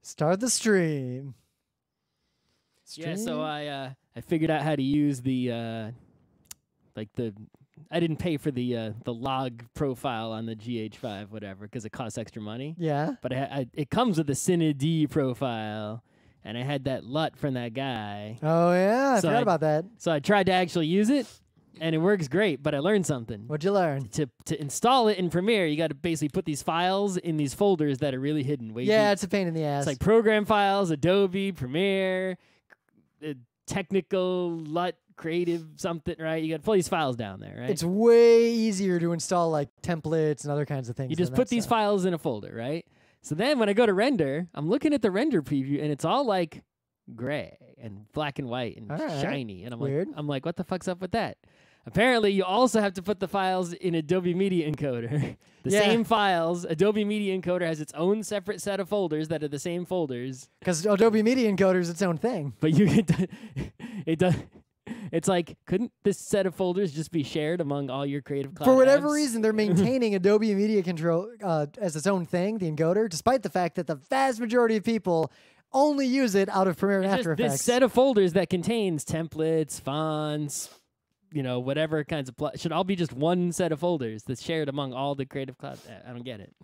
Start the stream. Yeah, so I figured out how to use the I didn't pay for the log profile on the GH5 whatever because it costs extra money. Yeah. But it comes with a Cine profile, and I had that LUT from that guy. Oh yeah, I forgot about that. So I tried to actually use it, and it works great. But I learned something. What'd you learn? To install it in Premiere, you got to basically put these files in these folders that are really hidden. Yeah, it's a pain in the ass. It's like program files, Adobe, Premiere, technical, LUT, creative, something, right? You got to pull these files down there, right? It's way easier to install like templates and other kinds of things. You just put these files in a folder, right? So then when I go to render, I'm looking at the render preview, and it's all like gray and black and white and shiny. And I'm like, what the fuck's up with that? Apparently, you also have to put the files in Adobe Media Encoder. The same files. Adobe Media Encoder has its own separate set of folders that are the same folders. Because Adobe Media Encoder is its own thing. But it does. It's like, couldn't this set of folders just be shared among all your Creative Cloud For whatever apps? reason, they're maintaining Adobe Media Control as its own thing, the encoder, despite the fact that the vast majority of people only use it out of Premiere and After Effects. This set of folders that contains templates, fonts, whatever kinds of should all be just one set of folders that's shared among all the Creative Cloud. I don't get it.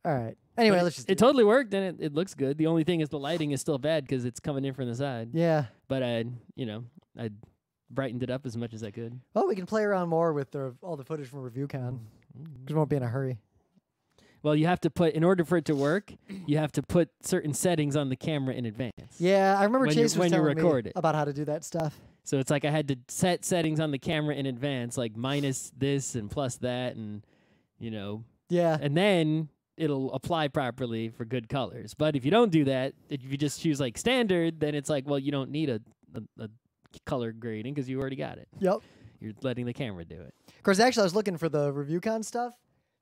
All right. Anyway, let's just. It totally worked, and it looks good. The only thing is the lighting is still bad because it's coming in from the side. Yeah. But I brightened it up as much as I could. Well, we can play around more with all the footage from ReviewCon. We won't be in a hurry. Well, you have to put, in order for it to work, you have to put certain settings on the camera in advance. Yeah, I remember Chase was telling me it. about how to do that stuff. So it's like I had to set settings on the camera in advance, like minus this and plus that, and Yeah. and then it'll apply properly for good colors. But if you don't do that, if you just choose like standard, then it's like, well, you don't need a color grading because you already got it. Yep. You're letting the camera do it. Of course, actually, I was looking for the ReviewCon stuff.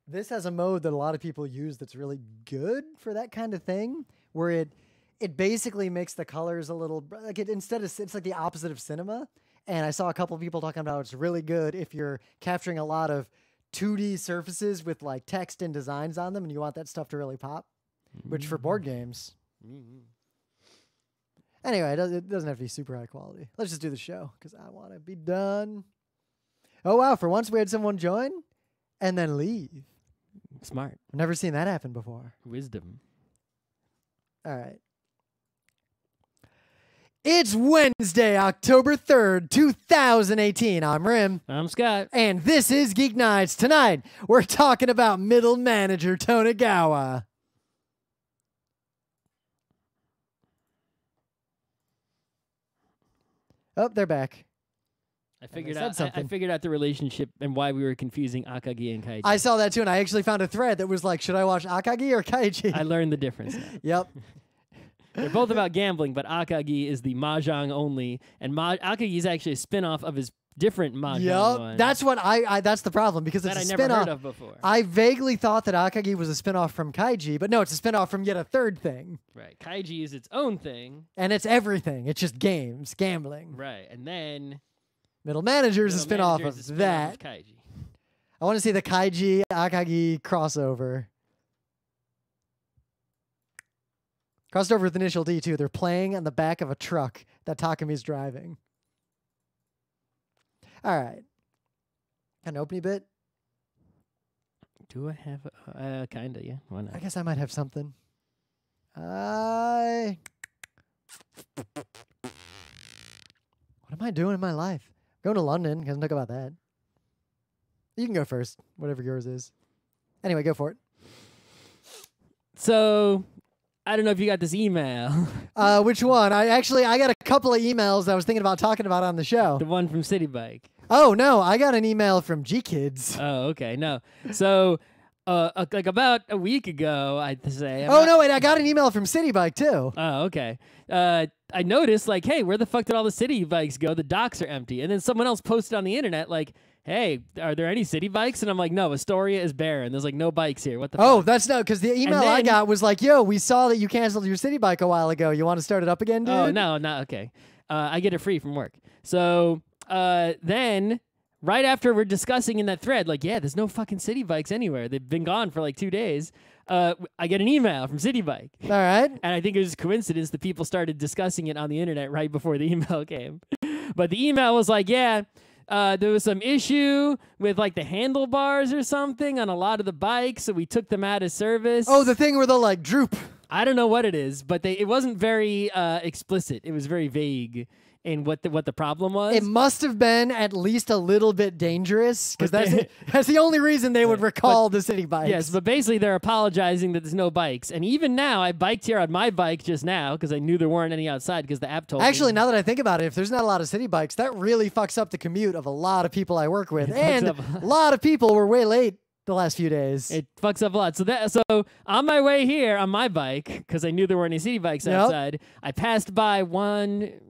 This has a mode that a lot of people use that's really good for that kind of thing, where it basically makes the colors a little like it's like the opposite of cinema. And I saw a couple of people talking about it's really good if you're capturing a lot of 2D surfaces with like text and designs on them, and you want that stuff to really pop, which for board games. Anyway, it doesn't have to be super high quality. Let's just do the show because I want to be done. Oh wow! For once, we had someone join and then leave. Smart. I've never seen that happen before. Wisdom. All right. It's Wednesday, October 3rd, 2018. I'm Rim. I'm Scott. And this is Geek Nights. Tonight, we're talking about middle manager Tonegawa. Oh, they're back. I figured out the relationship and why we were confusing Akagi and Kaiji. I saw that too, and I actually found a thread that was like, should I watch Akagi or Kaiji? I learned the difference now. Yep. They're both about gambling, but Akagi is the mahjong only, and Akagi is actually a spin-off of his different mahjong one. That's what that's the problem, because it's a spin-off. That I never heard of before. I vaguely thought that Akagi was a spin-off from Kaiji, but no, it's a spin-off from yet a third thing. Right. Kaiji is its own thing. And it's everything. It's just games, gambling. Right. And then Middle Manager is a spin-off of that. Kaiji. I want to see the Kaiji Akagi crossover. Crossed over with Initial D, too. They're playing on the back of a truck that Takami's driving. All right. An opening bit? Do I have... kinda, yeah. Why not? I guess I might have something. What am I doing in my life? Going to London. Can't talk about that. You can go first, whatever yours is. Anyway, go for it. So... I don't know if you got this email. Which one? I got a couple of emails I was thinking about talking about on the show. The one from City Bike. Oh, no. I got an email from G-Kids. Oh, okay. No. So, like about a week ago, I'd say. No, wait. I got an email from City Bike, too. Oh, okay. I noticed, like, hey, where the fuck did all the City Bikes go? The docks are empty. And then someone else posted on the internet, like, hey, are there any City Bikes? And I'm like, no, Astoria is barren. There's like no bikes here. What the fuck? That's no, because the email I got was like, yo, we saw that you canceled your City Bike a while ago. You want to start it up again, dude? Oh, no, okay. I get it free from work. So then right after we're discussing in that thread, like, yeah, there's no fucking City Bikes anywhere. They've been gone for like 2 days. I get an email from City Bike. All right. And I think it was a coincidence that people started discussing it on the internet right before the email came. But the email was like, yeah, there was some issue with like the handlebars or something on a lot of the bikes, so we took them out of service. Oh, the thing where they'll like droop. I don't know what it is, but it wasn't very explicit. It was very vague in what the problem was. It must have been at least a little bit dangerous, because that's the only reason they would recall the City Bikes. Yes, but basically they're apologizing that there's no bikes. And even now, I biked here on my bike just now because I knew there weren't any outside because the app told me. Actually, now that I think about it, if there's not a lot of City Bikes, that really fucks up the commute of a lot of people I work with. And a lot of people were way late the last few days. It fucks up a lot. So on my way here on my bike, because I knew there weren't any City Bikes outside, I passed by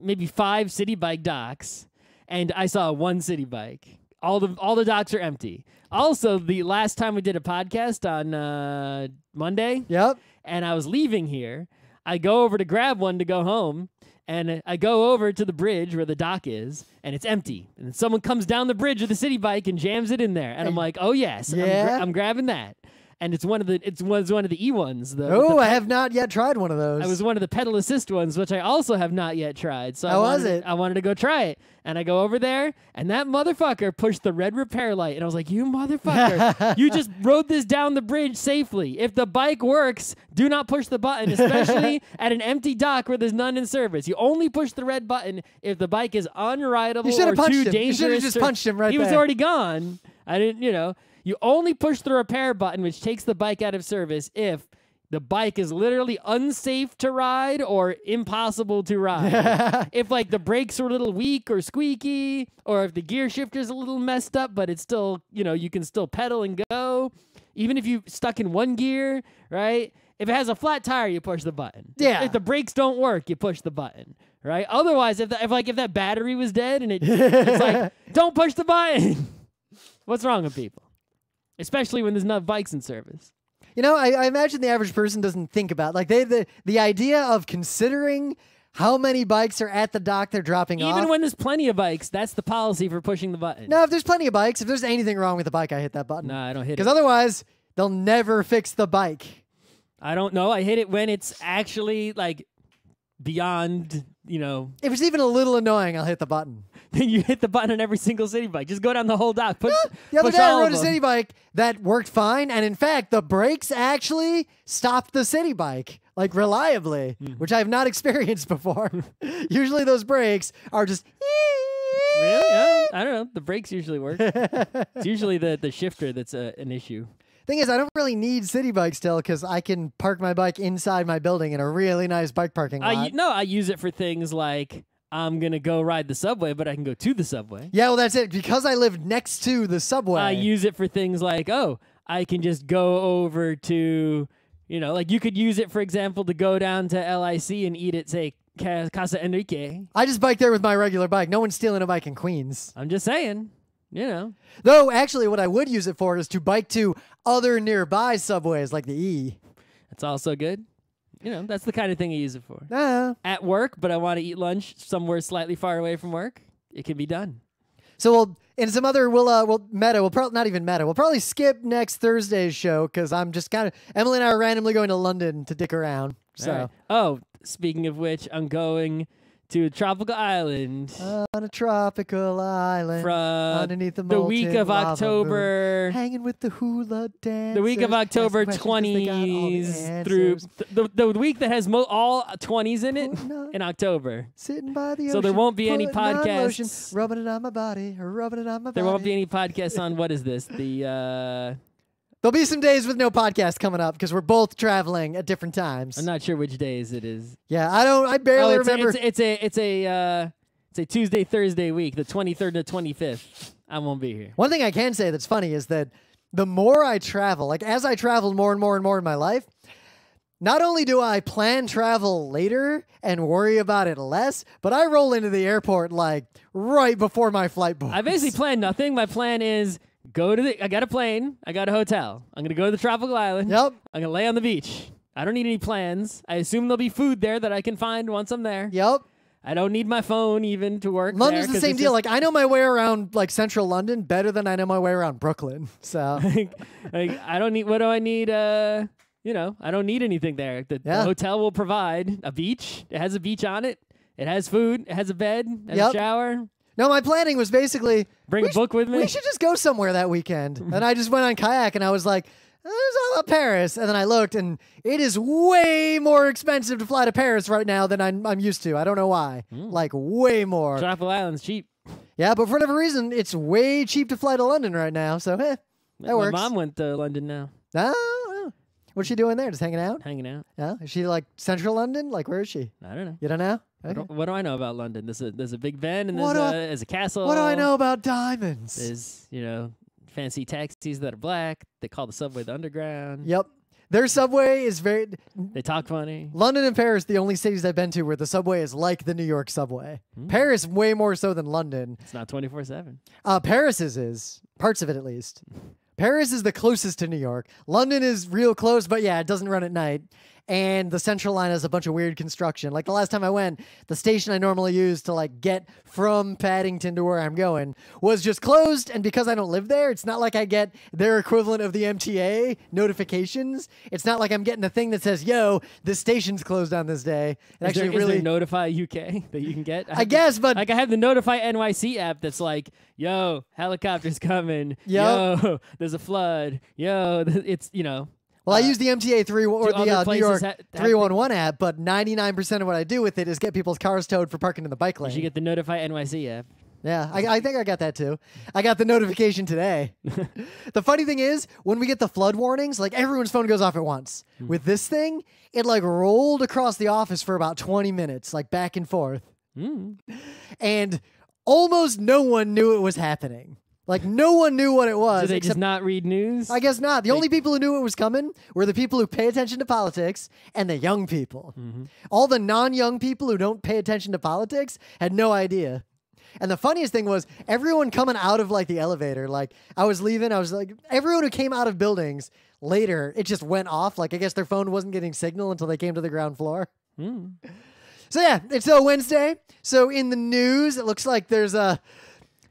maybe 5 City Bike docks, and I saw one City Bike. All the docks are empty. Also, the last time we did a podcast on Monday, and I was leaving here, I go over to grab one to go home, and I go over to the bridge where the dock is, and it's empty. And someone comes down the bridge with a City Bike and jams it in there. And I'm like, oh, yes, I'm grabbing that. And it's one of the E ones. I have not yet tried one of those. It was one of the pedal assist ones, which I also have not yet tried. So I wanted to go try it. And I go over there, and that motherfucker pushed the red repair light. And I was like, you motherfucker, you just rode this down the bridge safely. If the bike works, do not push the button, especially at an empty dock where there's none in service. You only push the red button if the bike is unrideable or too dangerous. You should have just punched him right there. He was already gone. I didn't, You only push the repair button, which takes the bike out of service, if the bike is literally unsafe to ride or impossible to ride. If like the brakes are a little weak or squeaky, or if the gear shifter's a little messed up, but it's still, you can still pedal and go. Even if you stuck in one gear, right? If it has a flat tire, you push the button. Yeah. If the brakes don't work, you push the button, right? Otherwise, if that battery was dead and it's like, don't push the button. What's wrong with people? Especially when there's no bikes in service. I imagine the average person doesn't think about the idea of considering how many bikes are at the dock they're dropping off. Even when there's plenty of bikes, that's the policy for pushing the button. No, if there's plenty of bikes, if there's anything wrong with the bike, I hit that button. No, I don't hit it. Because otherwise, they'll never fix the bike. I don't know. I hit it when it's actually like beyond, If it's even a little annoying, I'll hit the button. Then you hit the button on every single City Bike. Just go down the whole dock. The other day I rode a City Bike that worked fine, and in fact, the brakes actually stopped the City Bike, like reliably, which I have not experienced before. Usually those brakes are just... Really? Yeah, I don't know. The brakes usually work. It's usually the shifter that's an issue. Thing is, I don't really need City Bike still because I can park my bike inside my building in a really nice bike parking lot. I use it for things like I'm going to go ride the subway, but I can go to the subway. Yeah, well, that's it. Because I live next to the subway. I use it for things like, I can just go over to, like you could use it, for example, to go down to LIC and eat at, say, Casa Enrique. I just bike there with my regular bike. No one's stealing a bike in Queens. I'm just saying. Though, actually, what I would use it for is to bike to other nearby subways like the E. That's also good. That's the kind of thing I use it for. At work, but I want to eat lunch somewhere slightly far away from work. It can be done. So we'll probably skip next Thursday's show because I'm just Emily and I are randomly going to London to dick around. So. Right. Oh, speaking of which, I'm going to a tropical island. On a tropical island. From underneath the week of October. Moon, hanging with the hula dancers. The week of October 20s through the week that has all 20s in it in October. Sitting by the ocean. So there won't be any podcasts. Rubbing it on my body. Rubbing it on my body. There won't be any podcasts on, what is this? There'll be some days with no podcast coming up because we're both traveling at different times. I'm not sure which days it is. Yeah, I barely remember. It's a Tuesday, Thursday week, the 23rd to 25th. I won't be here. One thing I can say that's funny is that the more I travel, like as I travel more and more and more in my life, not only do I plan travel later and worry about it less, but I roll into the airport like right before my flight books. I basically plan nothing. My plan is I got a plane. I got a hotel. I'm going to go to the tropical island. Yep. I'm going to lay on the beach. I don't need any plans. I assume there'll be food there that I can find once I'm there. Yep. I don't need my phone even to work. London's the same deal. Like I know my way around like central London better than I know my way around Brooklyn. So I don't need. What do I need? you know, I don't need anything there. The hotel will provide a beach. It has a beach on it. It has food. It has a bed. It has a shower. No, my planning was basically bring a book with me. We should just go somewhere that weekend. And I just went on kayak and I was like, this is all about Paris. And then I looked and it is way more expensive to fly to Paris right now than I'm used to. I don't know why. Like way more. Tropical Island's cheap. Yeah, but for whatever reason, it's way cheap to fly to London right now. So, that works. My mom went to London now. Oh, what's she doing there? Just hanging out? Hanging out. Yeah. Is she like central London? Like, where is she? I don't know. You don't know? Okay. What do I know about London? There's a Big Ben and there's a castle. What do I know about diamonds? There's, you know, fancy taxis that are black. They call the subway the underground. Yep. Their subway is very... They talk funny. London and Paris, the only cities I've been to where the subway is like the New York subway. Paris, way more so than London. It's not 24/7. Paris is. Parts of it, at least. Paris is the closest to New York. London is real close, but yeah, it doesn't run at night. And the Central Line has a bunch of weird construction. Like the last time I went, the station I normally use to like get from Paddington to where I'm going was just closed. And because I don't live there, it's not like I get their equivalent of the MTA notifications. It's not like I'm getting a thing that says, yo, this station's closed on this day. Is there Notify UK that you can get? I guess, but... Like I have the Notify NYC app that's like, yo, helicopter's coming. Yo, there's a flood. Yo, it's, you know... Well, I use the MTA 3 or the New York 311 app, but 99% of what I do with it is get people's cars towed for parking in the bike lane. You should get the Notify NYC app. Yeah, I think I got that too. I got the notification today. The funny thing is, when we get the flood warnings, like everyone's phone goes off at once. With this thing, it like rolled across the office for about 20 minutes, like back and forth. And almost no one knew it was happening. Like, no one knew what it was. Did they just not read news? I guess not. The only people who knew it was coming were the people who pay attention to politics and the young people. All the non-young people who don't pay attention to politics had no idea. And the funniest thing was everyone coming out of, like, the elevator. Like, I was leaving. I was like, everyone who came out of buildings later, it just went off. Like, I guess their phone wasn't getting signal until they came to the ground floor. So, yeah, it's a Wednesday. So, in the news, it looks like there's a...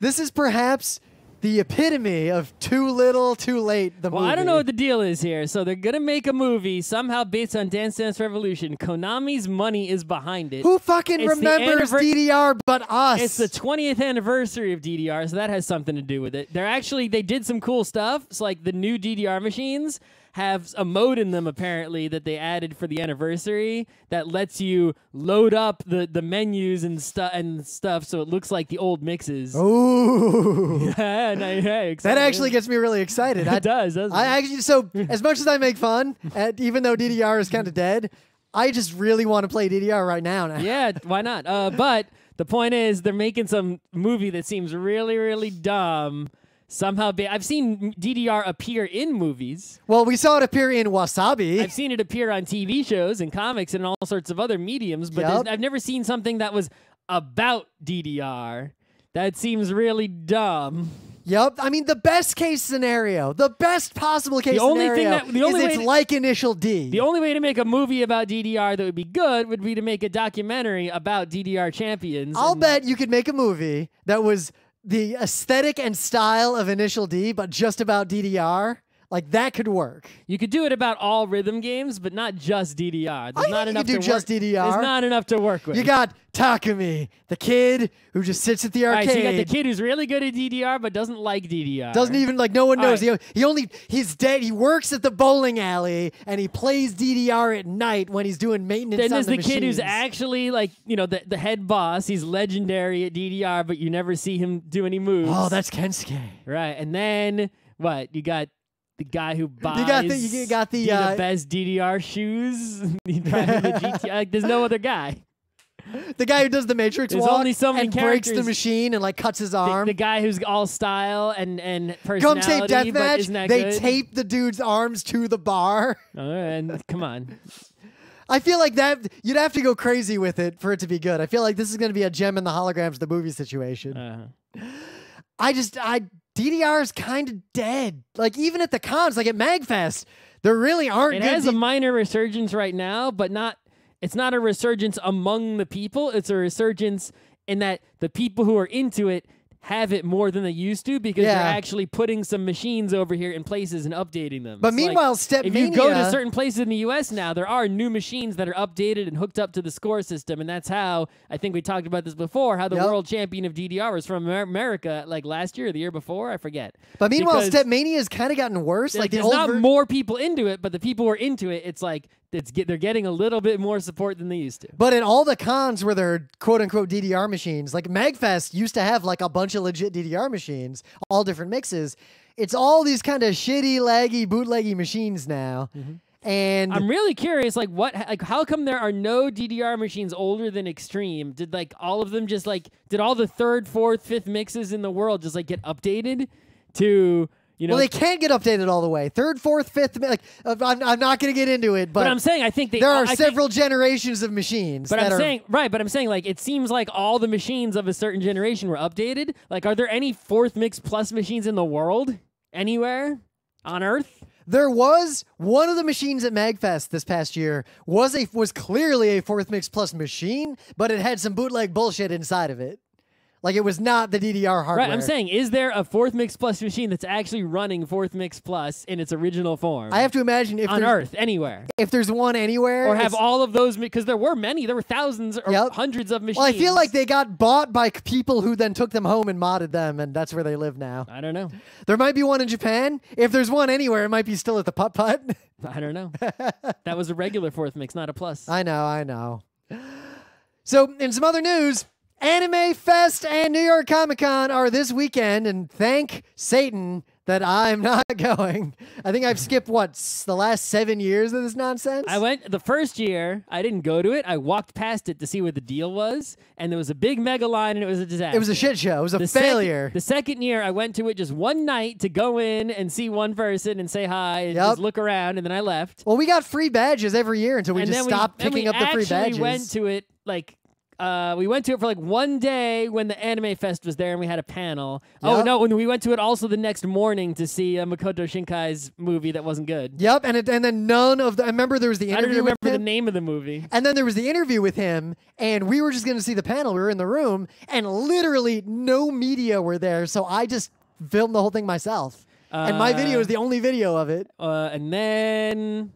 This is perhaps... the epitome of too little, too late, the movie. Well, I don't know what the deal is here. So they're going to make a movie somehow based on Dance Dance Revolution. Konami's money is behind it. Who fucking remembers DDR but us? It's the 20th anniversary of DDR, so that has something to do with it. They did some cool stuff. It's like the new DDR machines have a mode in them, apparently, that they added for the anniversary that lets you load up the menus and stuff so it looks like the old mixes. Ooh. Yeah, that actually gets me really excited. It does, doesn't it? So as much as I make fun, even though DDR is kind of dead, I just really want to play DDR right now. Yeah, why not? But the point is they're making some movie that seems really, really dumb. Somehow, I've seen DDR appear in movies. Well, we saw it appear in Wasabi. I've seen it appear on TV shows and comics and all sorts of other mediums, but I've never seen something that was about DDR. That seems really dumb. Yep. I mean, the best case scenario, the best possible case scenario is it's like Initial D. The only way to make a movie about DDR that would be good would be to make a documentary about DDR champions. I'll bet you could make a movie that was... the aesthetic and style of Initial D, but just about DDR, like that could work. You could do it about all rhythm games, but not just DDR. There's not enough to work. Just DDR. There's not enough to work with. You got Takumi, the kid who just sits at the arcade. Right, so you got the kid who's really good at DDR, but doesn't like DDR. Doesn't even, like, no one knows. Right. He's dead. He works at the bowling alley, and he plays DDR at night when he's doing maintenance on the machines. Then there's the kid who's actually, like, you know, the head boss. He's legendary at DDR, but you never see him do any moves. Oh, that's Kensuke. Right, and then, what? You got... the guy who buys you got the best DDR shoes. Like, there's no other guy. The guy who does the Matrix There's walk only so many and breaks the machine and like cuts his arm. The guy who's all style and personality, Gum tape deathmatch. Isn't that they good? tape the dude's arms to the bar. And come on. I feel like that you'd have to go crazy with it for it to be good. I feel like this is going to be a gem in the holograms, the movie situation. DDR is kind of dead. Like, even at the cons, like at MagFest, there really aren't It good... has a minor resurgence right now, but it's not a resurgence among the people. It's a resurgence in that the people who are into it have it more than they used to because they're actually putting some machines over here in places and updating them. But meanwhile, Stepmania, if you go to certain places in the U.S. now, there are new machines that are updated and hooked up to the score system, and that's how, I think we talked about this before, how the world champion of DDR was from America, like last year or the year before, I forget. But meanwhile, Stepmania has kind of gotten worse. Like there's not more people into it, but the people who are into it, it's like they're getting a little bit more support than they used to. But in all the cons where they're quote-unquote DDR machines, like MagFest used to have like a bunch of legit DDR machines, all different mixes. It's all these kind of shitty, laggy, bootleggy machines now. And I'm really curious, like how come there are no DDR machines older than Extreme? Did like all of them just like, did all the 3rd, 4th, 5th mixes in the world just like get updated to... You know, well, they can't get updated all the way. 3rd, 4th, 5th. Like, I'm not going to get into it, but I'm saying I think there are several generations of machines. But I'm saying like it seems like all the machines of a certain generation were updated. Like, are there any 4th Mix Plus machines in the world anywhere on Earth? There was one of the machines at MagFest this past year was clearly a 4th Mix Plus machine, but it had some bootleg bullshit inside of it. Like, it was not the DDR hardware. Right, I'm saying, is there a 4th Mix Plus machine that's actually running 4th Mix Plus in its original form? I have to imagine if on Earth, anywhere. If there's one anywhere. Or have all of those, because there were many, there were thousands or hundreds of machines. Well, I feel like they got bought by people who then took them home and modded them, and that's where they live now. I don't know. There might be one in Japan. If there's one anywhere, it might be still at the putt-putt. I don't know. That was a regular 4th Mix, not a plus. I know. So, in some other news... Anime Fest and New York Comic-Con are this weekend, and thank Satan that I'm not going. I think I've skipped, the last 7 years of this nonsense? I went the first year. I didn't go to it. I walked past it to see what the deal was, and there was a big mega line, and it was a disaster. It was a shit show. It was a failure. The second year, I went to it just one night to go in and see one person and say hi and just look around, and then I left. Well, we got free badges every year until we stopped picking up the free badges. We went to it, we went to it for like one day when the Anime Fest was there and we had a panel. Yep. Oh, no, and we went to it also the next morning to see Makoto Shinkai's movie that wasn't good. Yep, and then none of the... I remember there was the interview with him. I don't remember the name of the movie. And then there was the interview with him, and we were just going to see the panel. We were in the room, and literally no media were there, so I just filmed the whole thing myself. And my video is the only video of it. And then...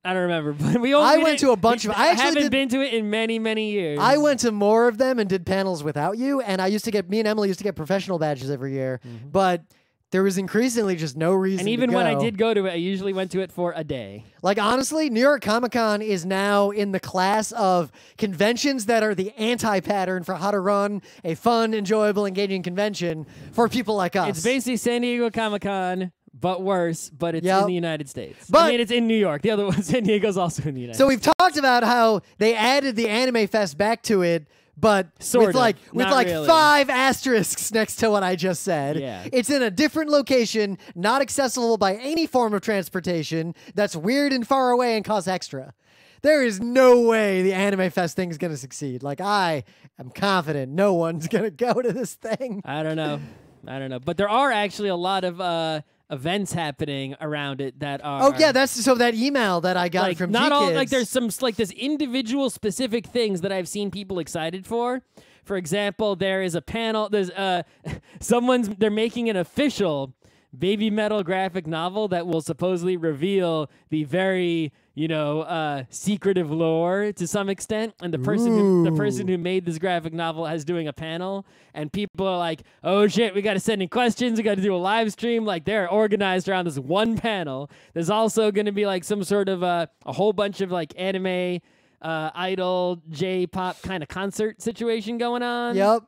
I don't remember, but I went to a bunch of... I haven't been to it in many, many years. I went to more of them and did panels without you, and me and Emily used to get professional badges every year, but there was increasingly just no reason And even to go. when I did go to it, I usually went to it for a day. Like, honestly, New York Comic-Con is now in the class of conventions that are the anti-pattern for how to run a fun, enjoyable, engaging convention for people like us. It's basically San Diego Comic-Con, but worse, but it's in the United States. I mean, it's in New York. The other one, San Diego's also in the United States. So we've talked about how they added the Anime Fest back to it, but with like really. 5 asterisks next to what I just said. Yeah. It's in a different location, not accessible by any form of transportation, that's weird and far away and costs extra. There is no way the Anime Fest thing is going to succeed. Like, I am confident no one's going to go to this thing. I don't know. But there are actually a lot of... events happening around it that are... Oh, yeah, that email that I got from not GeekNights. all, like, there's some, like, there's individual specific things that I've seen people excited for. For example, there is a panel, there's, they're making an official baby metal graphic novel that will supposedly reveal the very... secretive lore to some extent, and the person who made this graphic novel is doing a panel, and people are like, "Oh shit, we got to send in questions, we got to do a live stream." Like, they're organized around this one panel. There's also going to be like some sort of a whole bunch of like anime, idol, J-pop kind of concert situation going on. Yep.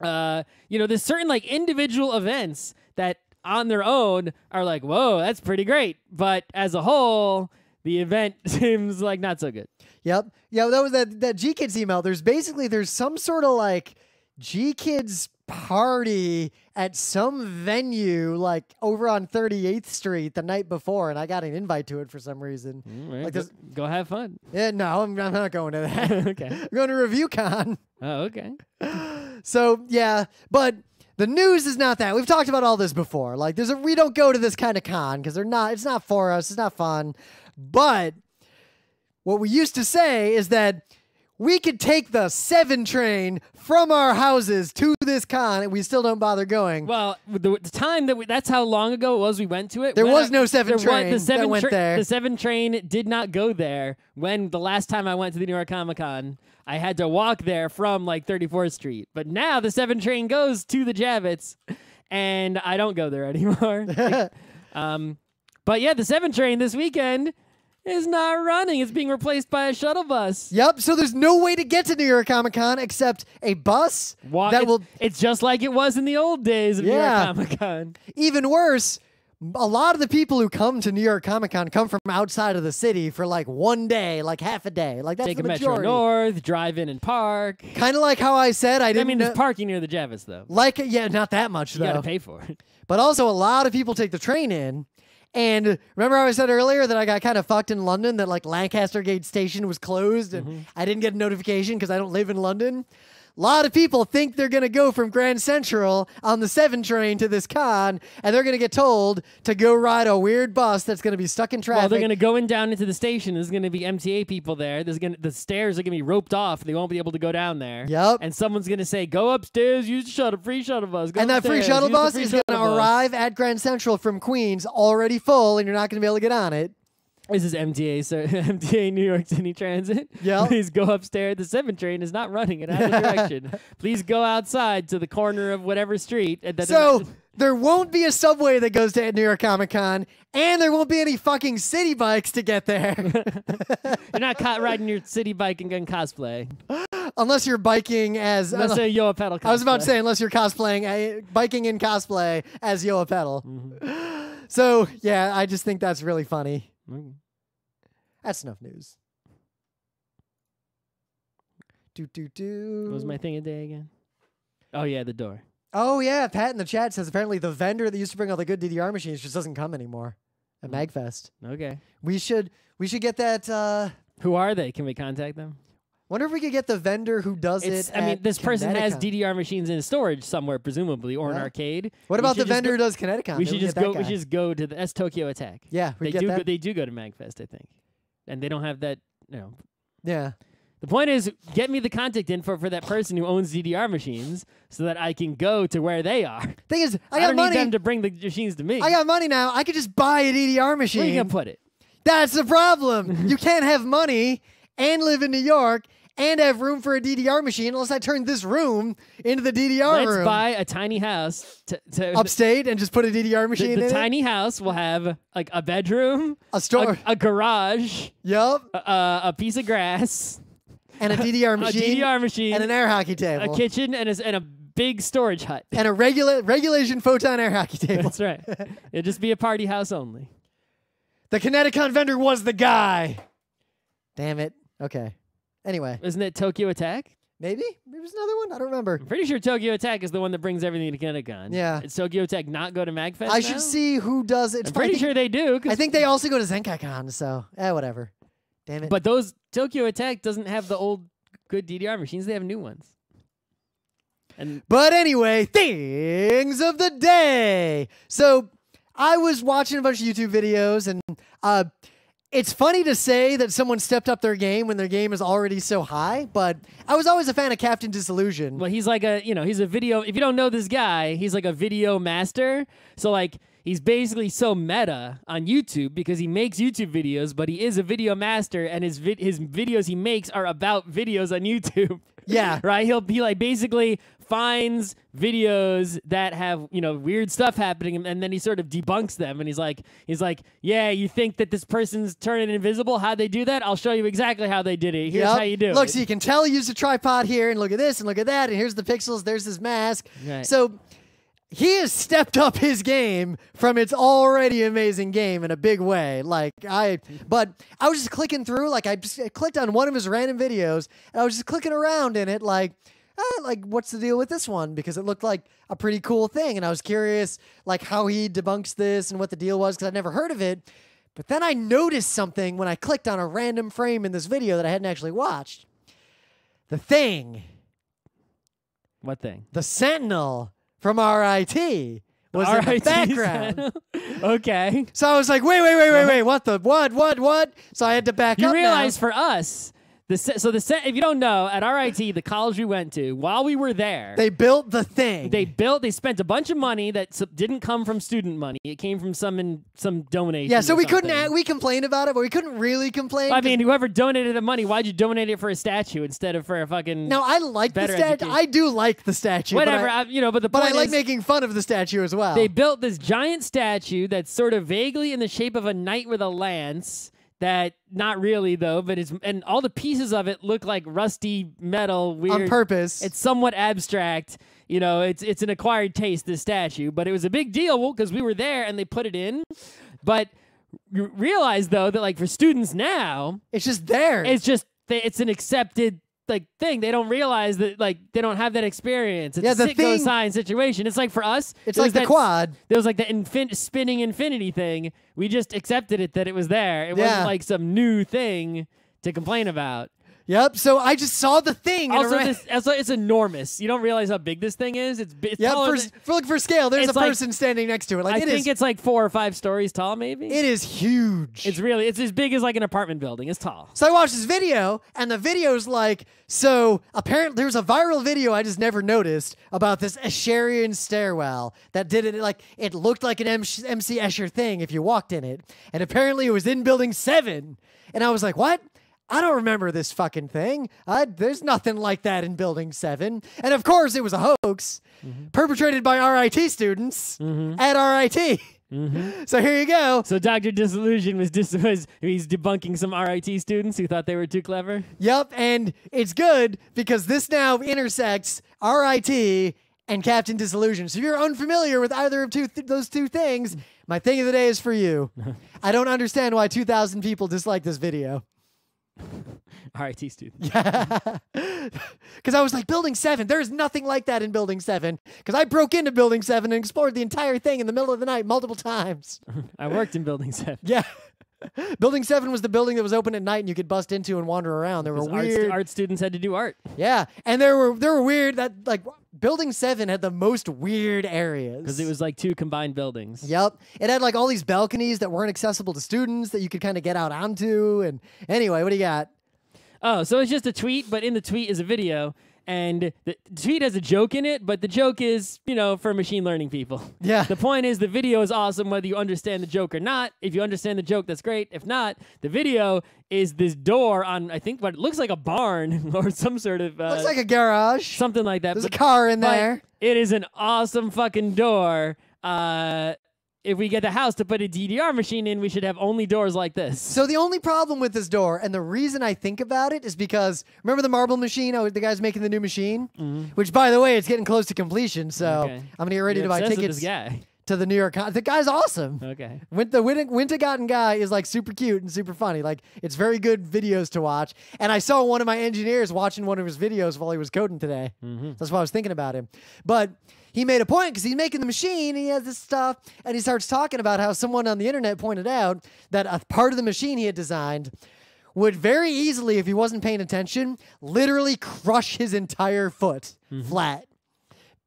There's certain like individual events that on their own are like, "Whoa, that's pretty great," but as a whole, the event seems like not so good. Yep. Yeah, that was that G-Kids email. There's some sort of like G-Kids party at some venue like over on 38th Street the night before, and I got an invite to it for some reason. Right, like go have fun. Yeah, no, I'm not going to that. Okay. I'm going to ReviewCon. Oh, okay. So, yeah, but the news is not that. We've talked about all this before. Like, we don't go to this kind of con because it's not for us. It's not fun. But what we used to say is that we could take the 7 train from our houses to this con, and we still don't bother going. Well, the time that's how long ago it was we went to it. There was no 7 train that went there. The 7 train did not go there when the last time I went to the New York Comic-Con. I had to walk there from like 34th Street. But now the 7 train goes to the Javits, and I don't go there anymore. But yeah, the 7 train this weekend is not running. It's being replaced by a shuttle bus. Yep, so there's no way to get to New York Comic-Con except a bus It's just like it was in the old days of New York Comic-Con. Even worse, a lot of the people who come to New York Comic-Con come from outside of the city for like one day, like half a day. Like that's Take the a majority. Metro North, drive in and park. Kind of like how I said I didn't. I mean, there's parking near the Javits though. Not that much though. You gotta pay for it. But also, a lot of people take the train in. And remember how I said earlier that I got kind of fucked in London, that like Lancaster Gate Station was closed and I didn't get a notification because I don't live in London? A lot of people think they're going to go from Grand Central on the 7 train to this con, and they're going to get told to go ride a weird bus that's going to be stuck in traffic. Well, they're going to go down into the station. There's going to be MTA people there. The stairs are going to be roped off. They won't be able to go down there. Yep. And someone's going to say, go upstairs, use the free shuttle bus. And that free shuttle bus is going to arrive at Grand Central from Queens already full, and you're not going to be able to get on it. This is MTA, so MTA New York City Transit. Yeah. Please go upstairs. The 7 train is not running in either direction. Please go outside to the corner of whatever street. So there won't be a subway that goes to New York Comic-Con, and there won't be any fucking city bikes to get there. You're not caught riding your city bike and getting cosplay. Unless you're biking as... Unless you're Yoa Pedal cosplay. I was about to say, unless you're cosplaying, biking in cosplay as Yoa Pedal. So, yeah, I just think that's really funny. That's enough news. What was my thing of the day again? Oh, yeah, the door. Oh, yeah, Pat in the chat says apparently the vendor that used to bring all the good DDR machines just doesn't come anymore at MagFest. Okay. We should get that... Who are they? Can we contact them? Wonder if we could get the vendor who does it. I mean, this person has DDR machines in storage somewhere, presumably, or an arcade. What about the vendor who does Kineticon? We should just go to that's Tokyo Attack. Yeah, they do go to MagFest, I think, and they don't have that. Yeah. The point is, get me the contact info for that person who owns DDR machines, so that I can go to where they are. Thing is, I don't money. need them to bring the machines to me. I got money now. I could just buy a DDR machine. Where are you gonna put it? That's the problem. You can't have money and live in New York and have room for a DDR machine unless I turn this room into the DDR room. Let's buy a tiny house to upstate and just put a DDR machine in it. The tiny house will have like a bedroom, a store, a garage, a piece of grass, and a DDR machine, and an air hockey table, a kitchen, and a big storage hut, and a regulation photon air hockey table. That's right. It'll just be a party house only. The Kineticon vendor was the guy. Damn it. Okay. Anyway. Isn't it Tokyo Attack? Maybe? Maybe there's another one? I don't remember. I'm pretty sure Tokyo Attack is the one that brings everything to Kineticon. Yeah. Does Tokyo Attack not go to MagFest I should see who does it. I'm pretty sure they do. I think they also go to ZenkaiCon, so whatever. Damn it. But those Tokyo Attack doesn't have the old good DDR machines. They have new ones. But anyway, things of the day. So I was watching a bunch of YouTube videos, and it's funny to say that someone stepped up their game when their game is already so high, but I was always a fan of Captain Disillusion. Well, he's like he's a video. If you don't know this guy, he's like a video master. So like, he's basically so meta on YouTube because he makes YouTube videos, but he is a video master, and his videos he makes are about videos on YouTube. Yeah. Right? He like basically finds videos that have, weird stuff happening, and then he sort of debunks them, and he's like, yeah, you think that this person's turning invisible? How'd they do that? I'll show you exactly how they did it. Here's how you do it. Look, so you can tell he used a tripod here, and look at this, and look at that, and here's the pixels, there's his mask. Right. So he has stepped up his game from its already amazing game in a big way. But I was just clicking through, I clicked on one of his random videos, and I was just clicking around in it, what's the deal with this one? Because it looked like a pretty cool thing, and I was curious, how he debunks this and what the deal was, because I'd never heard of it. But then I noticed something when I clicked on a random frame in this video that I hadn't actually watched. The thing. What thing? The Sentinel from RIT was in the background. Okay. So I was like, wait, what? So I had to back up. You realize for us, If you don't know, at RIT, the college we went to, while we were there, they built the thing. They spent a bunch of money that didn't come from student money. It came from some donation. Yeah, so we complained about it, but we couldn't really complain. I mean, whoever donated the money, why'd you donate it for a statue instead of for a fucking? No, I like the statue. I do like the statue. Whatever, but I like making fun of the statue as well. They built this giant statue that's sort of vaguely in the shape of a knight with a lance. That not really though, but and all the pieces of it look like rusty metal, weird on purpose. It's somewhat abstract, It's an acquired taste, this statue, but it was a big deal because we were there and they put it in. But you realize though that like for students now, it's just there. It's an accepted thing. They don't realize that they don't have that experience. It's a Sitco sign situation. It's like for us, it's like the quad. There was like the spinning infinity thing. We just accepted it that it was there. It wasn't like some new thing to complain about. Yep. So I just saw the thing. Also, it's enormous. You don't realize how big this thing is. It's for scale. There's a person standing next to it. I think it's like 4 or 5 stories tall, maybe. It is huge. It's as big as like an apartment building. It's tall. So I watched this video, and the video's like, so apparently there's a viral video I just never noticed about this Escherian stairwell that did it like it looked like an MC Escher thing if you walked in it, and apparently it was in Building 7, and I was like, what? I don't remember this fucking thing. There's nothing like that in Building 7. And of course, it was a hoax perpetrated by RIT students at RIT. So here you go. So Dr. Disillusion he's debunking some RIT students who thought they were too clever? Yep, and it's good because this now intersects RIT and Captain Disillusion. So if you're unfamiliar with either of those two things, my thing of the day is for you. I don't understand why 2,000 people dislike this video. RIT student. Yeah. Because I was like, Building 7, there's nothing like that in Building 7. Because I broke into Building 7 and explored the entire thing in the middle of the night multiple times. I worked in Building 7. Yeah. Building 7 was the building that was open at night and you could bust into and wander around. There were weird art students had to do art. Yeah, and there were weird that like Building 7 had the most weird areas because it was like 2 combined buildings. Yep, it had like all these balconies that weren't accessible to students that you could kind of get out onto. And anyway, what do you got? Oh, so it's just a tweet, but in the tweet is a video. And the tweet has a joke in it, but the joke is, for machine learning people. Yeah. The point is the video is awesome whether you understand the joke or not. If you understand the joke, that's great. If not, the video is this door on, I think, what looks like a barn or some sort of... looks like a garage. Something like that. There's a car in there. It is an awesome fucking door. If we get the house to put a DDR machine in, we should have only doors like this. So the only problem with this door, and the reason I think about it, is because, remember the marble machine? Oh, the guy's making the new machine? Which, by the way, it's getting close to completion, so I'm going to get ready to buy tickets to the New York Con. The guy's awesome. Okay. The Wintergarten guy is like super cute and super funny. Like, it's very good videos to watch. And I saw one of my engineers watching one of his videos while he was coding today. That's why I was thinking about him. But... he made a point because he's making the machine and he has this stuff and he starts talking about how someone on the internet pointed out that a part of the machine he had designed would very easily, if he wasn't paying attention, literally crush his entire foot flat.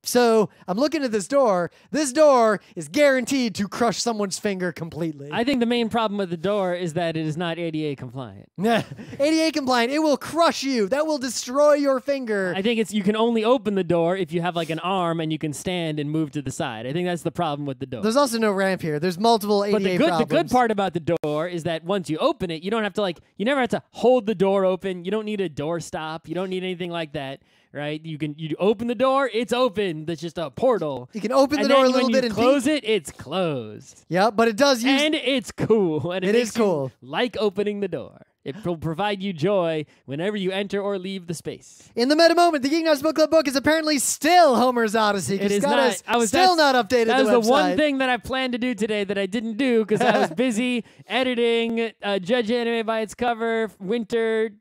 So I'm looking at this door. This door is guaranteed to crush someone's finger completely. I think the main problem with the door is that it is not ADA compliant. ADA compliant. It will crush you. That will destroy your finger. I think you can only open the door if you have like an arm and you can stand and move to the side. I think that's the problem with the door. There's also no ramp here. There's multiple ADA problems. The good part about the door is that once you open it, you don't have to you never have to hold the door open. You don't need a door stop. You don't need anything like that. Right? You open the door, it's open. That's just a portal. You can open the door a little bit and close it, it's closed. Yeah, but it does use... and it's cool. And it is cool. Like opening the door. It will provide you joy whenever you enter or leave the space. In the meta moment, the GeekNights Book Club book is apparently still Homer's Odyssey. It is not. Still not updated. That was the the one thing that I planned to do today that I didn't do because I was busy editing Judge Anime by its cover, Winter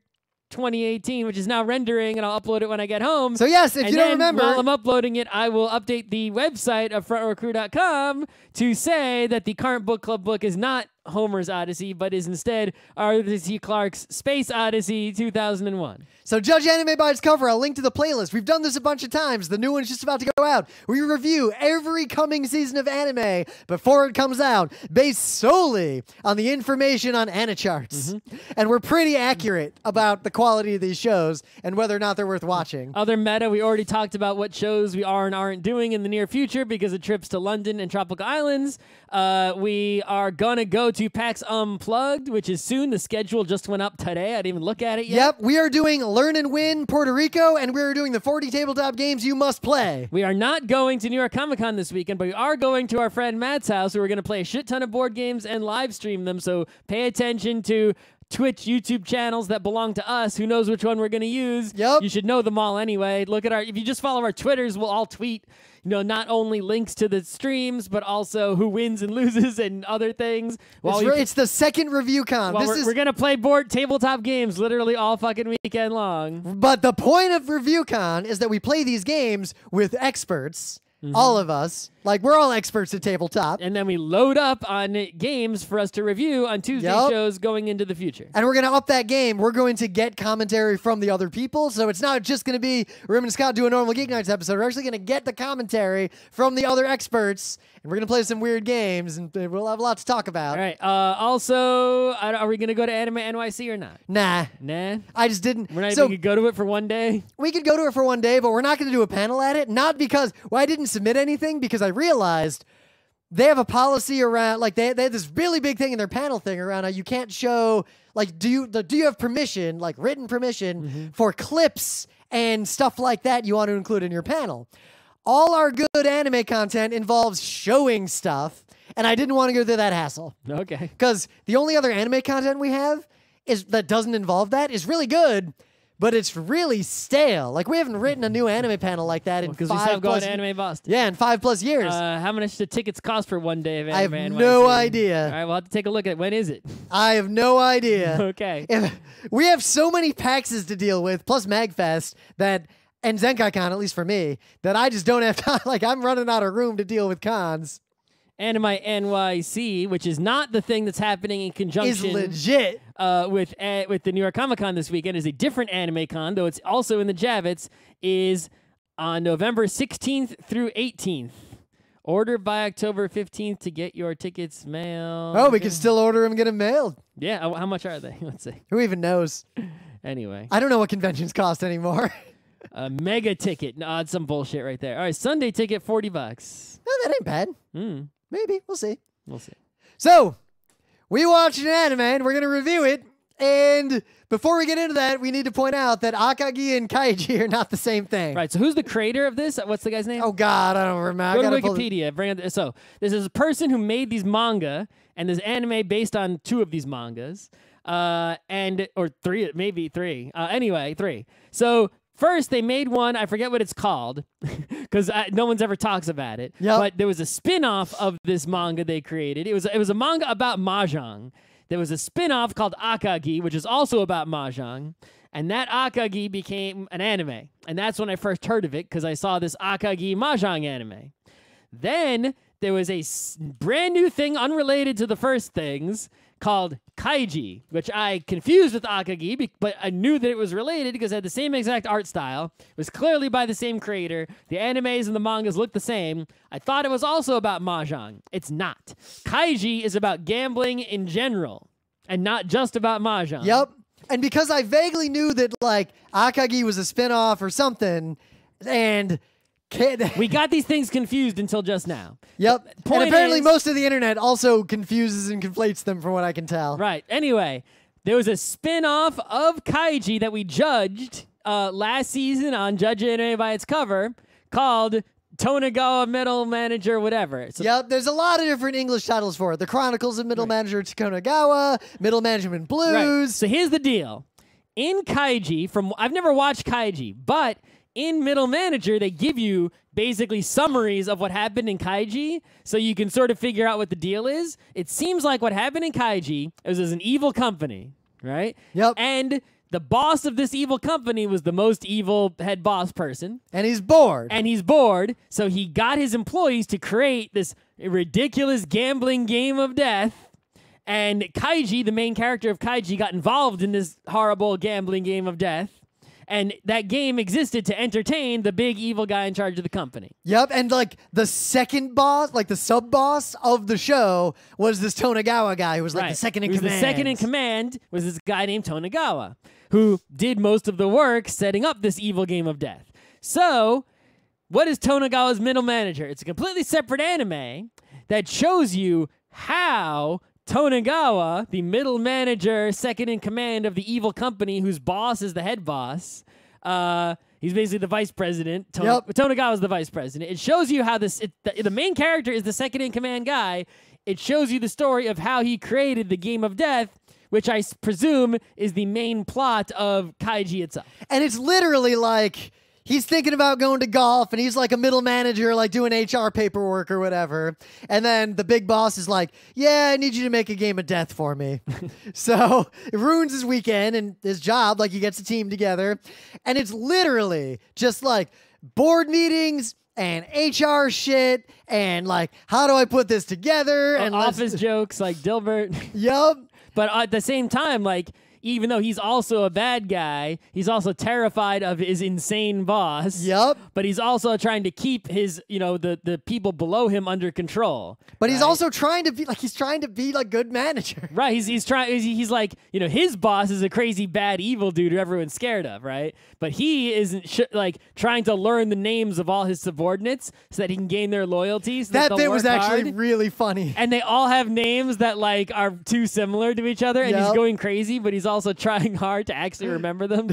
2018, which is now rendering, and I'll upload it when I get home. So yes, if you don't remember, while I'm uploading it, I will update the website of frontrowcrew.com to say that the current book club book is not Homer's Odyssey, but is instead Arthur C. Clarke's Space Odyssey 2001. So judge anime by its cover. I'll link to the playlist. We've done this a bunch of times. The new one's just about to go out. We review every coming season of anime before it comes out, based solely on the information on Anacharts. And we're pretty accurate about the quality of these shows and whether or not they're worth watching. Other meta, we already talked about what shows we are and aren't doing in the near future because of trips to London and tropical islands. We are going to go to PAX Unplugged, which is soon. The schedule just went up today. I didn't even look at it yet. Yep, we are doing Learn and Win Puerto Rico, and we are doing the 40 tabletop games you must play. We are not going to New York Comic-Con this weekend, but we are going to our friend Matt's house, where we're going to play a shit ton of board games and live stream them, so pay attention to Twitch, YouTube channels that belong to us. Who knows which one we're going to use? Yep. You should know them all anyway. Look at if you just follow our Twitters, we'll all tweet, not only links to the streams, but also who wins and loses and other things. It's the second ReviewCon. We're going to play tabletop games literally all fucking weekend long. But the point of ReviewCon is that we play these games with experts. All of us. Like, we're all experts at tabletop. And then we load up on games for us to review on Tuesday shows going into the future. And we're going to up that game. We're going to get commentary from the other people. So it's not just going to be Rim and Scott do a normal Geek Nights episode. We're actually going to get the commentary from the other experts. And we're going to play some weird games. And we'll have a lot to talk about. All right. Also, are we going to go to Anime NYC or not? Nah. I just didn't. We're not even going to go to it for one day? We could go to it for one day, but we're not going to do a panel at it. Not because, I didn't submit anything, because I realized they have a policy around, like, they had this really big thing in their panel thing around how you can't show, like, do you have permission, like written permission for clips and stuff like that you want to include in your panel. All our good anime content involves showing stuff, and I didn't want to go through that hassle. Okay. Because the only other anime content we have that doesn't involve that is really good, but it's really stale. Like, we haven't written a new anime panel like that in 5 plus... Because we stopped going to Anime Boston. Yeah, in 5+ years. How much do tickets cost for one day of Anime I have NYC? no idea. All right, we'll have to take a look at it. When is it? I have no idea. Okay. We have so many PAXs to deal with, plus MagFest, and ZenkaiCon, at least for me, that I just don't have time. Like, I'm running out of room to deal with cons. Anime NYC, which is not the thing that's happening in conjunction... Is legit. With the New York Comic-Con this weekend, is a different anime con, though it's also in the Javits, is on November 16th through 18th. Order by October 15th to get your tickets mailed. Oh, we can still order them and get them mailed. Yeah, how much are they? Let's see. Who even knows? Anyway. I don't know what conventions cost anymore. A mega ticket. No, it's some bullshit right there. All right, Sunday ticket, $40. No, that ain't bad. Maybe. We'll see. We'll see. So, we watched an anime, and we're going to review it. And before we get into that, we need to point out that Akagi and Kaiji are not the same thing. Right, so who's the creator of this? What's the guy's name? Oh, God, I don't remember. Go to Wikipedia. So, this is a person who made these manga, and there's anime based on 2 of these mangas. Or 3, maybe 3. Anyway, 3. So... First, they made one, I forget what it's called, because no one's ever talks about it. Yep. But there was a spin-off of this manga they created. It was a manga about Mahjong. There was a spin-off called Akagi, which is also about Mahjong. And that Akagi became an anime. And that's when I first heard of it, because I saw this Akagi Mahjong anime. Then there was a brand new thing unrelated to the first things called Kaiji, which I confused with Akagi, but I knew that it was related because it had the same exact art style. It was clearly by the same creator. The animes and the mangas looked the same. I thought it was also about Mahjong. It's not. Kaiji is about gambling in general and not just about Mahjong. Yep. And because I vaguely knew that, like, Akagi was a spinoff or something, and... we got these things confused until just now. Yep. And apparently most of the internet also confuses and conflates them from what I can tell. Right. Anyway, there was a spin-off of Kaiji that we judged last season on Judge Anime by its cover called Tonegawa Middle Manager whatever. So yep, there's a lot of different English titles for it. The Chronicles of Middle Manager Tonegawa, Middle Management Blues. Right. So here's the deal. In Kaiji, I've never watched Kaiji, but in Middle Manager, they give you basically summaries of what happened in Kaiji, so you can sort of figure out what the deal is. It seems like what happened in Kaiji is an evil company, right? Yep. And the boss of this evil company was the most evil head boss person. And he's bored. So he got his employees to create this ridiculous gambling game of death. And Kaiji, the main character of Kaiji, got involved in this horrible gambling game of death. And that game existed to entertain the big evil guy in charge of the company. Yep, and like the second boss, like the sub-boss of the show was this Tonegawa guy who was like the second in command. The second in command was this guy named Tonegawa, who did most of the work setting up this evil game of death. So, what is Tonegawa's middle manager? It's a completely separate anime that shows you how Tonegawa, the middle manager, second in command of the evil company whose boss is the head boss, he's basically the vice president. Tonegawa's the vice president. It shows you how the main character is the second in command guy. It shows you the story of how he created the game of death, which I presume is the main plot of Kaiji itself. And it's literally like he's thinking about going to golf, and he's like a middle manager, like doing HR paperwork or whatever. And then the big boss is like, yeah, I need you to make a game of death for me. So it ruins his weekend and his job. Like, he gets a team together. And it's literally just like board meetings and HR shit and like, how do I put this together? And office jokes like Dilbert. Yup. But at the same time, like, even though he's also a bad guy, he's also terrified of his insane boss. Yep. But he's also trying to keep his, the people below him under control. But he's also trying to be like good manager. Right. He's like, his boss is a crazy bad evil dude who everyone's scared of, right? But he isn't trying to learn the names of all his subordinates so that he can gain their loyalty. So that bit was actually really funny. And they all have names that like are too similar to each other, and he's going crazy, but he's also trying hard to actually remember them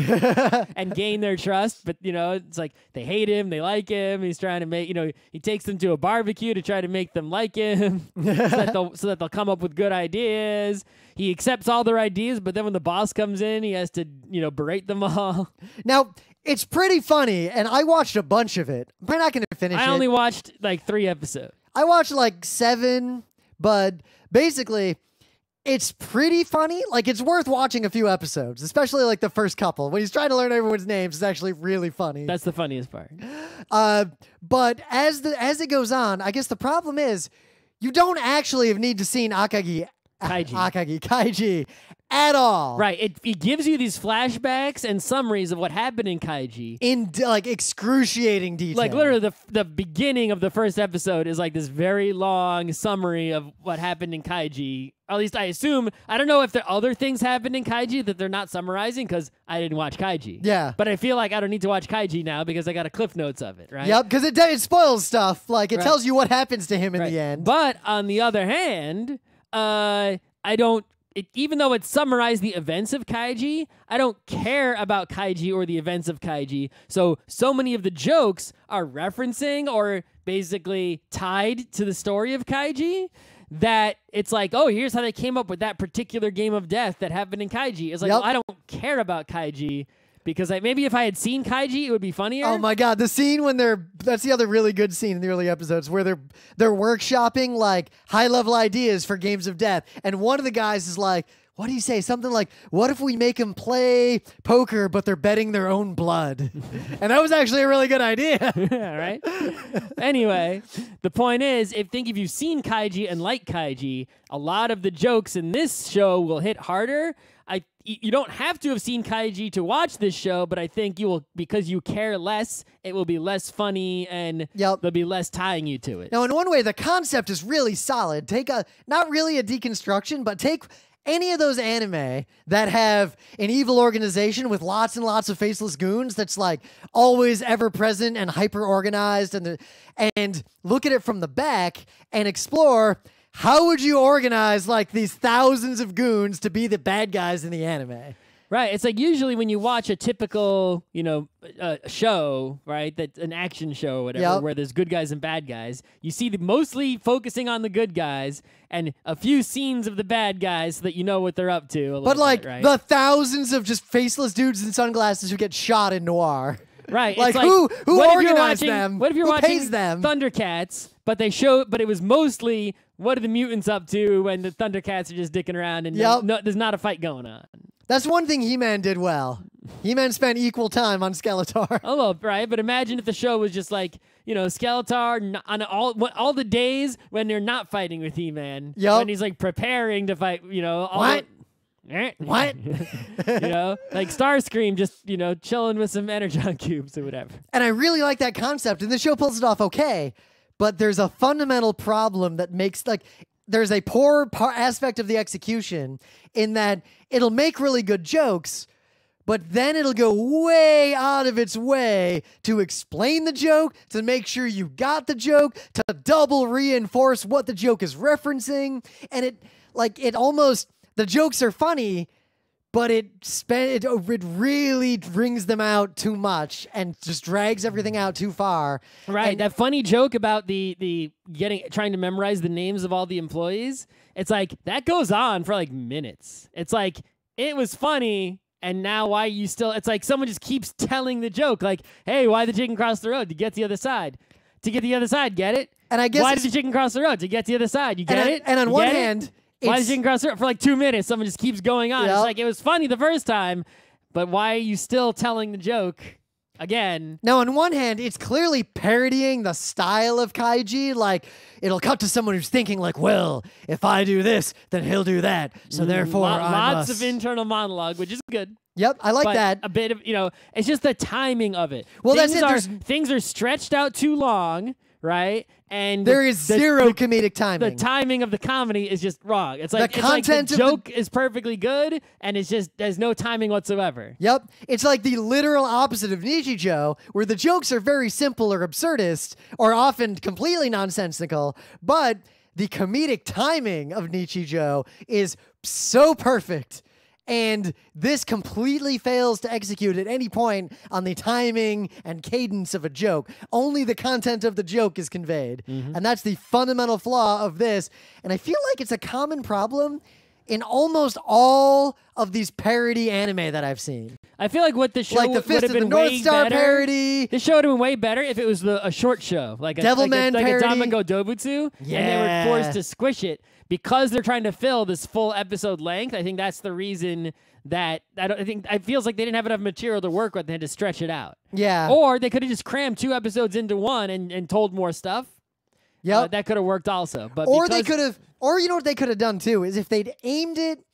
and gain their trust. But it's like they hate him, they like him. He's trying to make he takes them to a barbecue to try to make them like him so that they'll come up with good ideas. He accepts all their ideas, but then when the boss comes in, he has to berate them all. Now, it's pretty funny, and I watched a bunch of it. I'm probably not going to finish it. I only watched like 3 episodes. I watched like 7, but basically it's pretty funny. Like, it's worth watching a few episodes, especially like the first couple. When he's trying to learn everyone's names, it's actually really funny. That's the funniest part. But as it goes on, I guess the problem is you don't actually need to see Kaiji at all. Right. It gives you these flashbacks and summaries of what happened in Kaiji. In like excruciating detail. Like literally the beginning of the first episode is like this very long summary of what happened in Kaiji. At least I assume. I don't know if there are other things happened in Kaiji that they're not summarizing because I didn't watch Kaiji. Yeah. But I feel like I don't need to watch Kaiji now because I got a cliff notes of it, right? Yep, because it spoils stuff. Like, it tells you what happens to him in the end. But on the other hand, I don't... even though it summarized the events of Kaiji, I don't care about Kaiji or the events of Kaiji. So many of the jokes are referencing or basically tied to the story of Kaiji that it's like, oh, here's how they came up with that particular game of death that happened in Kaiji. It's like, well, I don't care about Kaiji because maybe if I had seen Kaiji, it would be funnier. Oh my God, the scene when that's the other really good scene in the early episodes where they're workshopping like high-level ideas for games of death. And one of the guys is like, what do you say? Something like, what if we make them play poker, but they're betting their own blood? And that was actually a really good idea. Right? Anyway, the point is, if you've seen Kaiji and like Kaiji, a lot of the jokes in this show will hit harder. You don't have to have seen Kaiji to watch this show, but I think you will, because you care less, it will be less funny and there'll be less tying you to it. Now, in one way, the concept is really solid. Not really a deconstruction, but take any of those anime that have an evil organization with lots and lots of faceless goons that's like always ever present and hyper organized, and look at it from the back and explore how would you organize like these thousands of goons to be the bad guys in the anime. Right. It's like usually when you watch a typical, show, right, that's an action show or whatever, where there's good guys and bad guys, you see mostly focusing on the good guys and a few scenes of the bad guys so that you know what they're up to. But like right? the thousands of just faceless dudes in sunglasses who get shot in noir. Right. Like, who organized them? What if you're who watching pays them? Thundercats, but it was mostly what are the mutants up to when the Thundercats are just dicking around and there's not a fight going on. That's one thing He-Man did well. He-Man spent equal time on Skeletor. A little, right? But imagine if the show was just like, you know, Skeletor on all the days when they're not fighting with He-Man. Yep. When he's like preparing to fight, you know. What? What? You know, like Starscream just, you know, chilling with some Energon cubes or whatever. And I really like that concept, and the show pulls it off okay, but there's a fundamental problem that makes, like, there's a poor aspect of the execution in that it'll make really good jokes, but then it'll go way out of its way to explain the joke, to make sure you got the joke, to double reinforce what the joke is referencing, and it almost, the jokes are funny, but it really brings them out too much and just drags everything out too far. Right. And that funny joke about the trying to memorize the names of all the employees. It's like that goes on for like minutes. It's like it was funny, and now why you still? It's like someone just keeps telling the joke. Like, hey, why the chicken cross the road to get to the other side? To get to the other side, get it? And I guess why did the chicken cross the road to get to the other side? You get it? And on one hand. Why did you cross the road for like 2 minutes? Someone just keeps going on. Yep. It's like it was funny the first time, but why are you still telling the joke again? Now, on one hand, it's clearly parodying the style of Kaiji. Like, it'll cut to someone who's thinking, like, well, if I do this, then he'll do that. So therefore, lots of internal monologue, which is good. Yep, I like that. A bit of, you know, it's just the timing of it. Well, that's it. Things are stretched out too long, right? And there is zero comedic timing. The timing of the comedy is just wrong. It's like the joke is perfectly good, and it's just there's no timing whatsoever. Yep. It's like the literal opposite of Nichijou, where the jokes are very simple or absurdist, or often completely nonsensical, but the comedic timing of Nichijou is so perfect. And this completely fails to execute at any point on the timing and cadence of a joke. Only the content of the joke is conveyed. And that's the fundamental flaw of this. And I feel like it's a common problem in almost all of these parody anime that I've seen. I feel like what the show like the Fist of the North Star parody. This show would have been way better if it was a short show, like Devilman parody, like a Damago Dobutsu, and they were forced to squish it because they're trying to fill this full episode length. I think that's the reason that I think it feels like they didn't have enough material to work with. They had to stretch it out. Yeah. Or they could have just crammed 2 episodes into one and told more stuff. Yeah. That could have worked also. But they could have, or you know what they could have done too is if they'd aimed it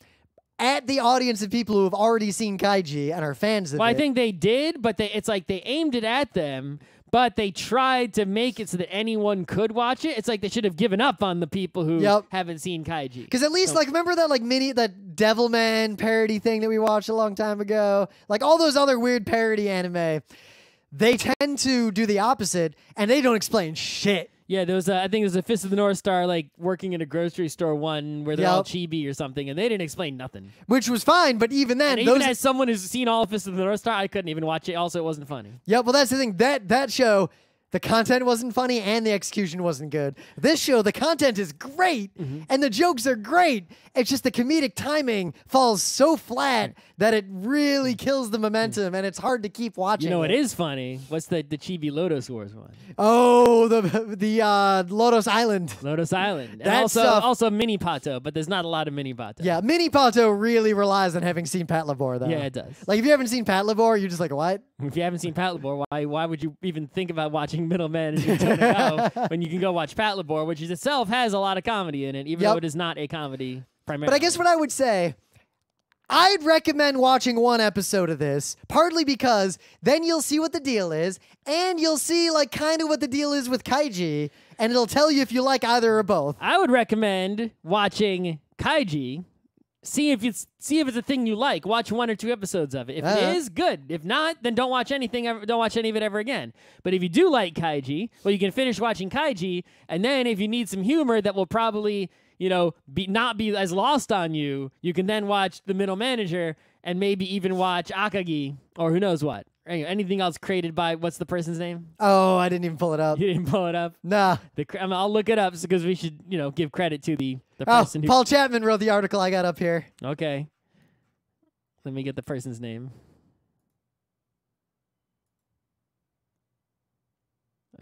at the audience of people who have already seen Kaiji and are fans of it. Well, I think they did, but it's like they aimed it at them, but they tried to make it so that anyone could watch it. It's like they should have given up on the people who haven't seen Kaiji. Because at least, like, remember that that Devilman parody thing that we watched a long time ago? Like, all those other weird parody anime, they tend to do the opposite, and they don't explain shit. Yeah, there was I think it was a Fist of the North Star, like, working in a grocery store one where they're all chibi or something, and they didn't explain nothing. Which was fine, but even then... And even as someone who's seen all of Fist of the North Star, I couldn't even watch it. Also, it wasn't funny. Yeah, well, that's the thing. That show... The content wasn't funny and the execution wasn't good. This show, the content is great and the jokes are great. It's just the comedic timing falls so flat that it really kills the momentum and it's hard to keep watching. You know, it is funny. What's the Chibi Lotus Wars one? Oh, the Lotus Island. Lotus Island. And That's also Mini Pato, but there's not a lot of Mini Pato. Yeah, Mini Pato really relies on having seen Pat Labor, though. Yeah, it does. Like, if you haven't seen Pat Labor, you're just like, what? If you haven't seen Pat Labor, why would you even think about watching Middle Manager Tonegawa when you can go watch Pat Labor, which itself has a lot of comedy in it, even though it is not a comedy primarily. But I guess what I would say, I'd recommend watching one episode of this, partly because then you'll see what the deal is, and you'll see, like, kind of what the deal is with Kaiji, and it'll tell you if you like either or both. I would recommend watching Kaiji. See if it's a thing you like. Watch 1 or 2 episodes of it. If it is, good. If not, then don't watch anything. Don't watch any of it ever again. But if you do like Kaiji, well, you can finish watching Kaiji, and then if you need some humor that will probably, you know, not be as lost on you, you can then watch The Middle Manager and maybe even watch Akagi or who knows what. Anything else created by, what's the person's name? Oh, I didn't even pull it up. You didn't pull it up? Nah. I'll look it up because we should, you know, give credit to the person who... Paul Chapman wrote the article I got up here. Okay. Let me get the person's name.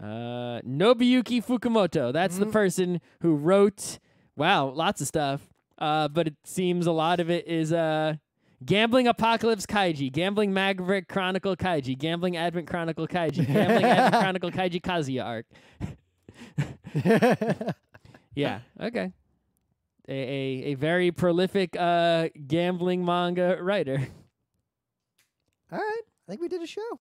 Nobuyuki Fukumoto. That's the person who wrote, wow, lots of stuff. But it seems a lot of it is... Gambling Apocalypse Kaiji, Gambling Maverick Chronicle Kaiji, Gambling Advent Chronicle Kaiji, Gambling Advent Chronicle Kaiji Kazuya arc. Yeah, okay. A very prolific gambling manga writer. All right, I think we did a show.